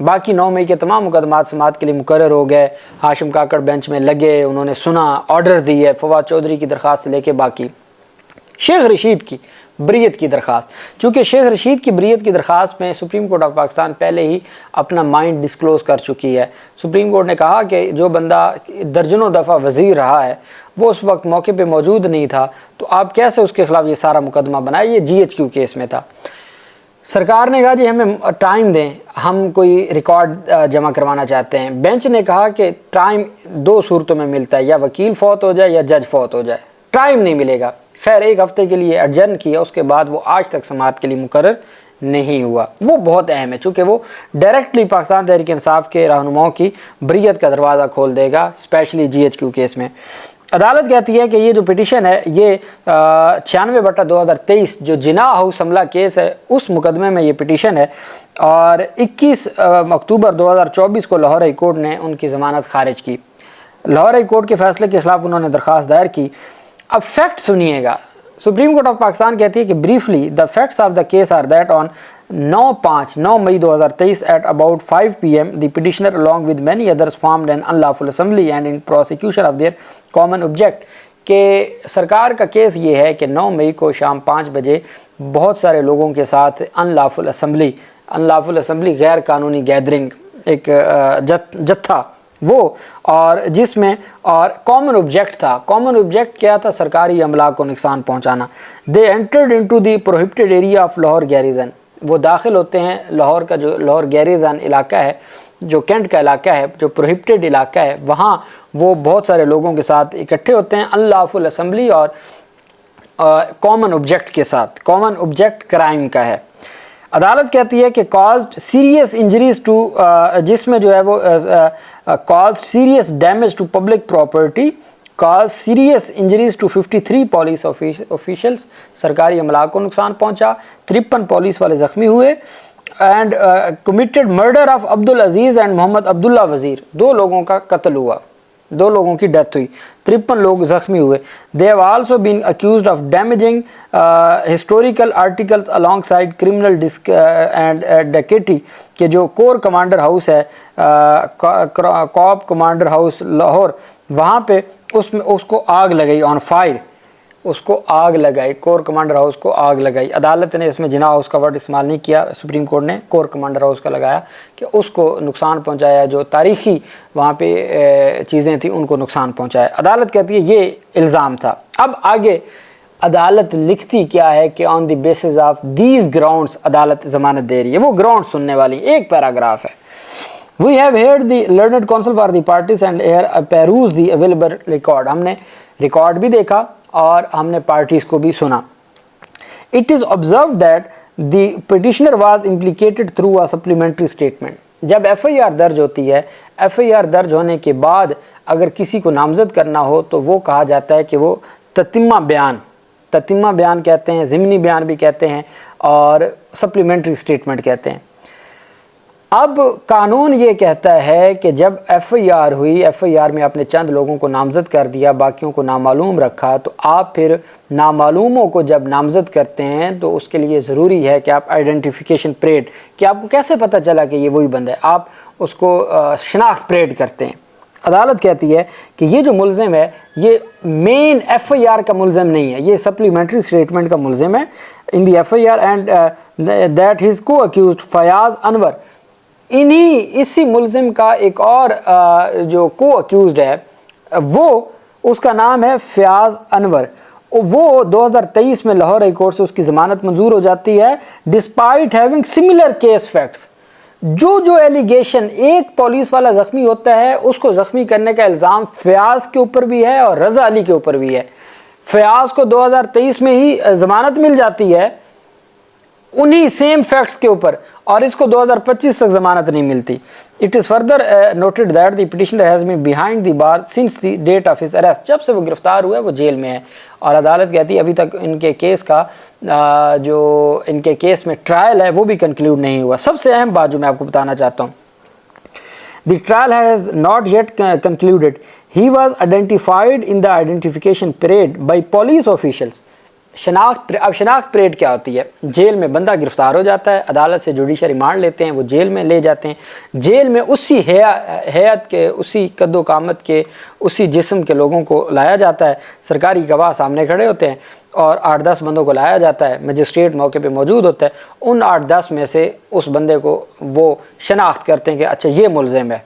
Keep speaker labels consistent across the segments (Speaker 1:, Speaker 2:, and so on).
Speaker 1: باقی 9 مئی کے تمام مقدمات سماعت کے لیے مقرر ہو گئے. ہاشم کاکڑ بینچ میں لگے, انہوں نے سنا, آرڈر دی ہے. فواد چودھری کی درخواست سے لے کے باقی. شیخ رشید کی بریت کی درخواست, چونکہ شیخ رشید کی بریت کی درخواست میں سپریم کورٹ آف پاکستان پہلے ہی اپنا مائنڈ ڈسکلوز کر چکی ہے. سپریم کورٹ نے کہا کہ جو بندہ درجنوں دفعہ وزیر رہا ہے وہ اس وقت موقع پہ موجود نہیں تھا, تو آپ کیسے اس کے خلاف یہ سارا مقدمہ بنائے. یہ GHQ کیس میں تھا. سرکار نے کہا جی ہمیں ٹائم دیں, ہم کوئی ریکارڈ جمع کروانا چاہتے ہیں. بینچ نے کہا کہ ٹائم 2 صورتوں میں ملتا ہے, یا وکیل فوت ہو جائے یا جج فوت ہو جائے, ٹائم نہیں ملے گا. خیر 1 ہفتے کے لیے ایڈجرن کیا, اس کے بعد وہ آج تک سماعت کے لیے مقرر نہیں ہوا. وہ بہت اہم ہے چونکہ وہ ڈائریکٹلی پاکستان تحریک انصاف کے رہنماؤں کی بریت کا دروازہ کھول دے گا, اسپیشلی GHQ کیس میں. عدالت کہتی ہے کہ یہ جو پٹیشن ہے یہ 96/2023 جو جناح ہاؤس حملہ کیس ہے اس مقدمے میں یہ پٹیشن ہے, اور 21 اکتوبر 2024 کو لاہور ہائی کورٹ نے ان کی ضمانت خارج کی. لاہور ہائی کورٹ کے فیصلے کے خلاف انہوں نے درخواست دائر کی. اب فیکٹ سنیے گا. سپریم کورٹ آف پاکستان کہتی ہے کہ briefly the facts of the case are that on 9 May 2023 at about 5 PM the petitioner along with many others formed an unlawful assembly and in prosecution of their common object. کہ سرکار کا case یہ ہے کہ 9 مئی کو شام 5 بجے بہت سارے لوگوں کے ساتھ انلافل اسمبلی غیر قانونی گیدرنگ, ایک جتھا وہ, اور جس میں اور کامن آبجیکٹ تھا. کامن آبجیکٹ کیا تھا؟ سرکاری املاک کو نقصان پہنچانا. They entered into the prohibited area of Lahore garrison. وہ داخل ہوتے ہیں لاہور کا جو لاہور گیریزن علاقہ ہے, جو کینٹ کا علاقہ ہے, جو پروہبٹڈ علاقہ ہے, وہاں وہ بہت سارے لوگوں کے ساتھ اکٹھے ہوتے ہیں انلافل اسمبلی اور کامن آبجیکٹ کے ساتھ. کامن آبجیکٹ کرائم کا ہے. عدالت کہتی ہے کہ کازڈ سیریس انجریز ٹو, جس میں جو ہے وہ caused serious damage to public property, cause serious injuries to 53 police officials. سرکاری املاک کو نقصان پہنچا, 53 پولیس والے زخمی ہوئے. And committed murder of Abdul Aziz and Muhammad Abdullah Wazir. 2 لوگوں کا قتل ہوا, 2 لوگوں کی ڈیتھ ہوئی, 53 لوگ زخمی ہوئے. They have also been accused of damaging historical articles alongside criminal and dacoity. کہ جو کور کمانڈر ہاؤس ہے, کاپ کمانڈر ہاؤس لاہور, وہاں پہ اس کو آگ لگائی, آن فائر, اس کو آگ لگائی, کور کمانڈر ہاؤس کو آگ لگائی. عدالت نے اس میں جناح ہاؤس کا ورڈ استعمال نہیں کیا, سپریم کورٹ نے کور کمانڈر ہاؤس کا لگایا کہ اس کو نقصان پہنچایا, جو تاریخی وہاں پہ چیزیں تھیں ان کو نقصان پہنچایا. عدالت کہتی ہے یہ الزام تھا. اب آگے عدالت لکھتی کیا ہے کہ آن دی بیسز آف دیز گراؤنڈس عدالت ضمانت دے رہی ہے. وہ گراؤنڈ سننے والی ایک پیراگراف ہے. We have heard the learned counsel for the parties and perused the available record. ہم نے ریکارڈ بھی دیکھا اور ہم نے پارٹیز کو بھی سنا. It is observed that the petitioner was implicated through a supplementary statement. جب FIR درج ہوتی ہے, FIR درج ہونے کے بعد اگر کسی کو نامزد کرنا ہو تو وہ کہا جاتا ہے کہ وہ تتمہ بیان کہتے ہیں, ضمنی بیان بھی کہتے ہیں, اور سپلیمنٹری اسٹیٹمنٹ کہتے ہیں. اب قانون یہ کہتا ہے کہ جب FIR ہوئی, FIR میں آپ نے چند لوگوں کو نامزد کر دیا, باقیوں کو نامعلوم رکھا, تو آپ پھر نامعلوموں کو جب نامزد کرتے ہیں تو اس کے لیے ضروری ہے کہ آپ آئیڈینٹیفیکیشن پریڈ, کہ آپ کو کیسے پتہ چلا کہ یہ وہی بندہ ہے, آپ اس کو شناخت پریڈ کرتے ہیں. عدالت کہتی ہے کہ یہ جو ملزم ہے یہ مین FIR کا ملزم نہیں ہے, یہ سپلیمنٹری اسٹیٹمنٹ کا ملزم ہے ان دی FIR, اینڈ دیٹ ہز کو اکیوزڈ فیاض انور. اسی ملزم کا ایک اور جو کو اکیوزڈ ہے وہ, اس کا نام ہے فیاض انور. وہ 2023 میں لاہور ہائی کورٹ سے اس کی ضمانت منظور ہو جاتی ہے despite having similar case facts. جو ایلیگیشن, ایک پولیس والا زخمی ہوتا ہے اس کو زخمی کرنے کا الزام فیاض کے اوپر بھی ہے اور رضا علی کے اوپر بھی ہے. فیاض کو 2023 میں ہی ضمانت مل جاتی ہے انہی سیم فیکٹس کے اوپر, اور اس کو 2025 تک ضمانت نہیں ملتی. It is further noted that the petitioner has been behind the bar since the date of his arrest. جب سے وہ گرفتار ہوا ہے وہ جیل میں ہے, اور عدالت کہتی ہے ابھی تک ان کے کیس کا جو ان کے کیس میں ٹرائل ہے وہ بھی کنکلیوڈ نہیں ہوا. سب سے اہم بات جو میں آپ کو بتانا چاہتا ہوں, the trial has not yet concluded. He was identified in the identification parade by police officials. اب شناخت پریڈ کیا ہوتی ہے؟ جیل میں بندہ گرفتار ہو جاتا ہے، عدالت سے جوڈیشل ریمانڈ لیتے ہیں، وہ جیل میں لے جاتے ہیں، جیل میں اسی ہیئت کے، اسی قد و قامت کے، اسی جسم کے لوگوں کو لایا جاتا ہے، سرکاری گواہ سامنے کھڑے ہوتے ہیں اور 8-10 بندوں کو لایا جاتا ہے، مجسٹریٹ موقع پہ موجود ہوتا ہے، ان 8-10 میں سے اس بندے کو وہ شناخت کرتے ہیں کہ اچھا یہ ملزم ہے،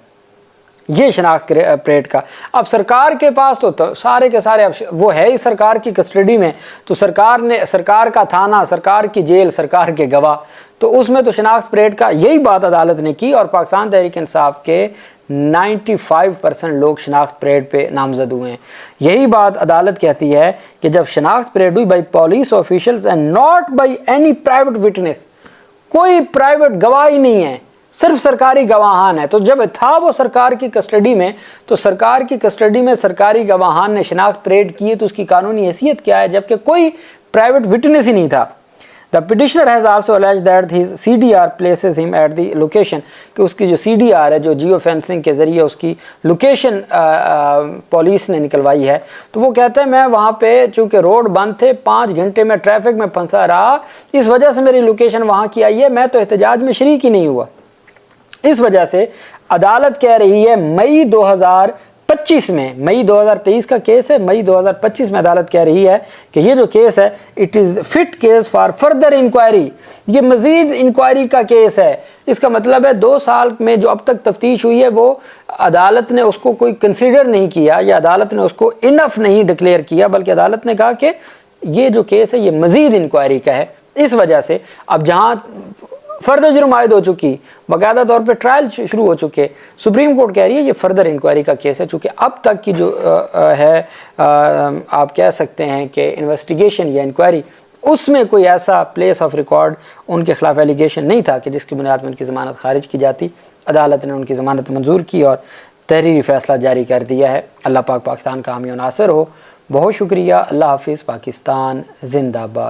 Speaker 1: یہ شناخت پریڈ کا۔ اب سرکار کے پاس تو سارے کے سارے وہ ہے ہی سرکار کی کسٹڈی میں، تو سرکار کا تھانہ، سرکار کی جیل، سرکار کے گواہ، تو اس میں تو شناخت پریڈ کا یہی بات عدالت نے کی، اور پاکستان تحریک انصاف کے 95% لوگ شناخت پریڈ پہ نامزد ہوئے ہیں۔ یہی بات عدالت کہتی ہے کہ جب شناخت پریڈ ہوئی by police officials and not by any private witness, کوئی پرائیویٹ گواہ ہی نہیں ہے، صرف سرکاری گواہان ہے، تو جب تھا وہ سرکار کی کسٹڈی میں، تو سرکار کی کسٹڈی میں سرکاری گواہان نے شناخت پریڈ کی ہے، تو اس کی قانونی حیثیت کیا ہے جبکہ کوئی پرائیویٹ وٹنس ہی نہیں تھا۔ The petitioner has also alleged that his CDR places him at the location، کہ اس کی جو CDR ہے، جو جیو فینسنگ کے ذریعے اس کی لوکیشن پولیس نے نکلوائی ہے، تو وہ کہتے ہیں میں وہاں پہ چونکہ روڈ بند تھے، 5 گھنٹے میں ٹریفک میں پھنسا رہا، اس وجہ سے میری لوکیشن وہاں کی آئی ہے، میں تو احتجاج میں شریک ہی نہیں ہوا۔ اس وجہ سے عدالت کہہ رہی ہے مئی 2025 میں، مئی 2023 کا کیس ہے، مئی 2025 میں عدالت کہہ رہی ہے کہ یہ جو کیس ہے it is fit case for further inquiry, یہ مزید انکوائری کا کیس ہے۔ اس کا مطلب ہے 2 سال میں جو اب تک تفتیش ہوئی ہے وہ عدالت نے اس کو کوئی کنسیڈر نہیں کیا، یا عدالت نے اس کو انف نہیں ڈکلیئر کیا، بلکہ عدالت نے کہا کہ یہ جو کیس ہے یہ مزید انکوائری کا ہے۔ اس وجہ سے اب جہاں فردر جرم عائد ہو چکی، باقاعدہ طور پہ ٹرائل شروع ہو چکے، سپریم کورٹ کہہ رہی ہے یہ فردر انکوائری کا کیس ہے، چونکہ اب تک کی جو ہے آپ کہہ سکتے ہیں کہ انویسٹیگیشن یا انکوائری، اس میں کوئی ایسا پلیس آف ریکارڈ ان کے خلاف ایلیگیشن نہیں تھا کہ جس کی بنیاد میں ان کی ضمانت خارج کی جاتی۔ عدالت نے ان کی ضمانت منظور کی اور تحریری فیصلہ جاری کر دیا ہے۔ اللہ پاک پاکستان کا حامی و ناصر ہو۔ بہت شکریہ۔ اللہ حافظ۔ پاکستان زندہ باد۔